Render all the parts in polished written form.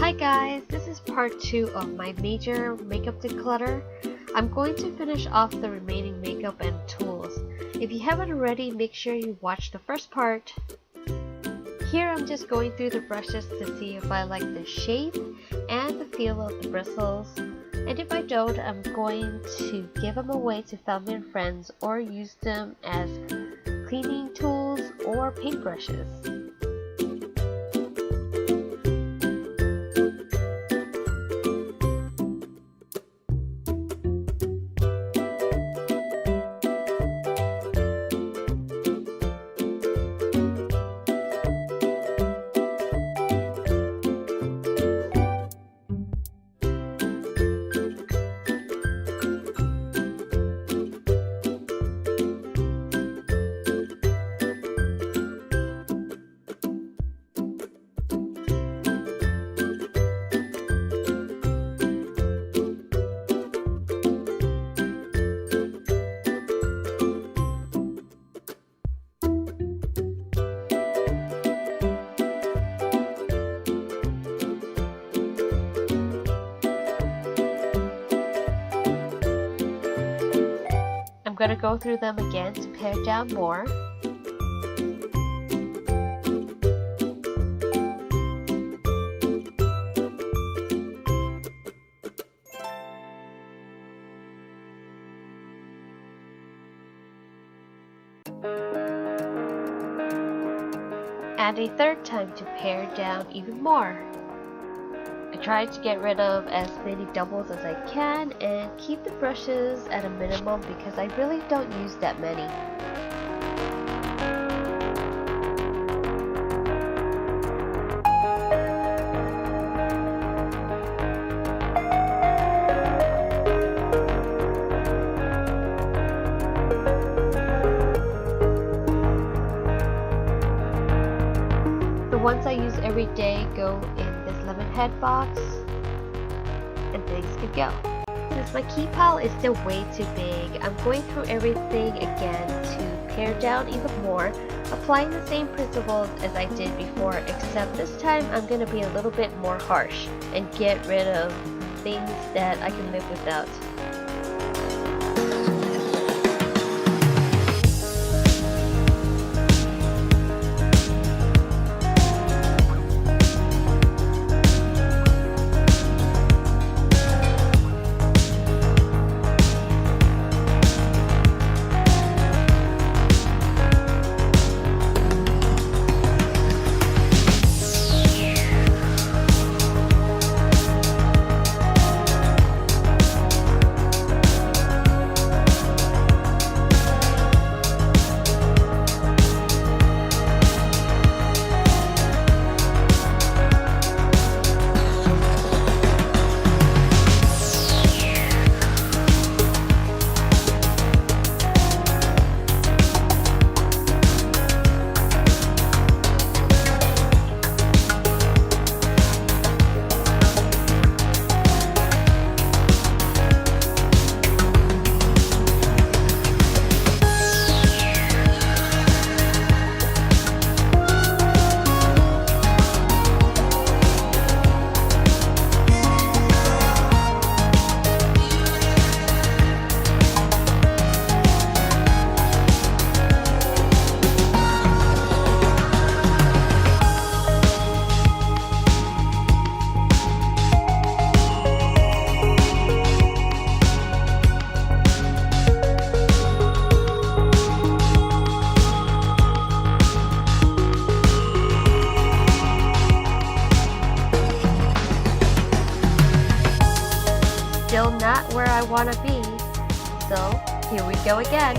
Hi guys, this is part 2 of my Major Makeup Declutter. I'm going to finish off the remaining makeup and tools. If you haven't already, make sure you watch the first part. Here I'm just going through the brushes to see if I like the shape and the feel of the bristles. And if I don't, I'm going to give them away to family and friends or use them as cleaning tools or paintbrushes. I'm going to go through them again to pare down more. And a third time to pare down even more. I try to get rid of as many doubles as I can and keep the brushes at a minimum because I really don't use that many. The ones I use every day go in lemon head box, and things could go. Since my key pile is still way too big, I'm going through everything again to pare down even more, applying the same principles as I did before, except this time I'm going to be a little bit more harsh and get rid of things that I can live without. Still not where I want to be, so here we go again.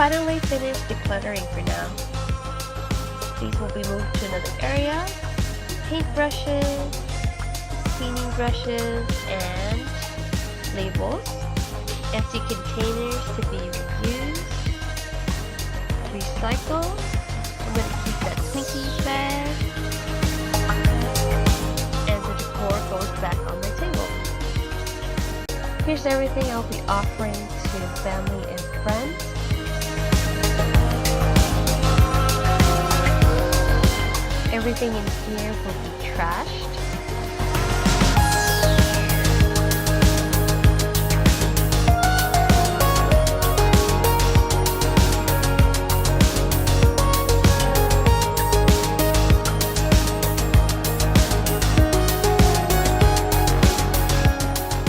finally finished decluttering for now. These will be moved to another area. Paint brushes, cleaning brushes, and labels. Empty containers to be reused. Recycle. I'm going to keep that Twinkies bag. And the decor goes back on my table. Here's everything I'll be offering to family and friends. Everything in here will be trashed.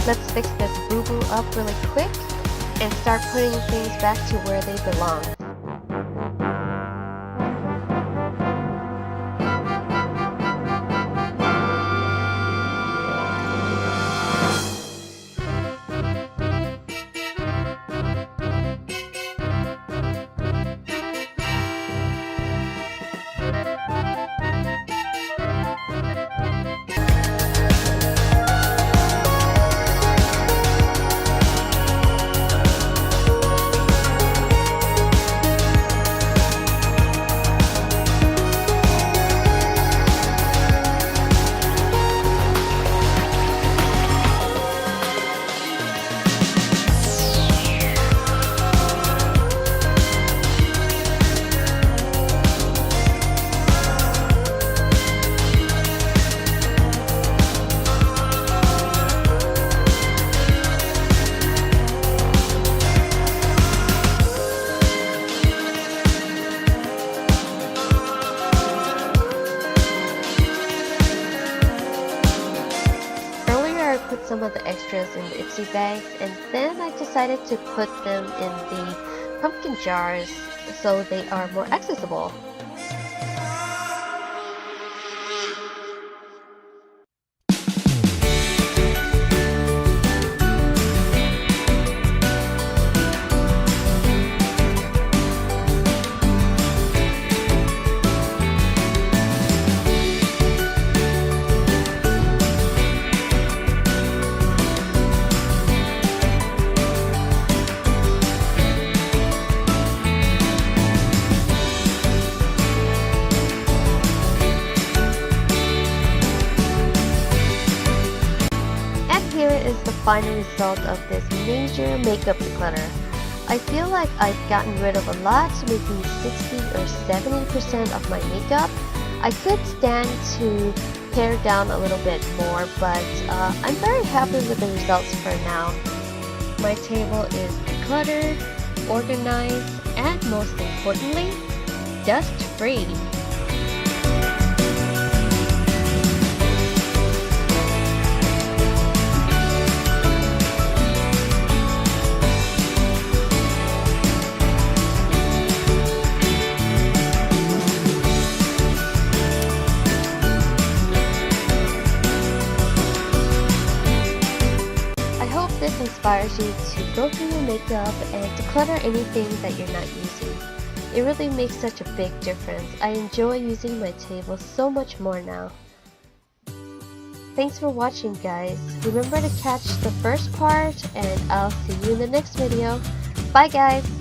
Let's fix this boo-boo up really quick and start putting things back to where they belong. Put some of the extras in the Ipsy bags, and then I decided to put them in the pumpkin jars so they are more accessible. Is the final result of this major makeup declutter. I feel like I've gotten rid of a lot, maybe 60 or 70% of my makeup. I could stand to pare down a little bit more, but I'm very happy with the results for now. My table is decluttered, organized, and most importantly, dust-free. This inspires you to go through your makeup and declutter anything that you're not using. It really makes such a big difference. I enjoy using my table so much more now. Thanks for watching, guys. Remember to catch the first part, and I'll see you in the next video. Bye, guys!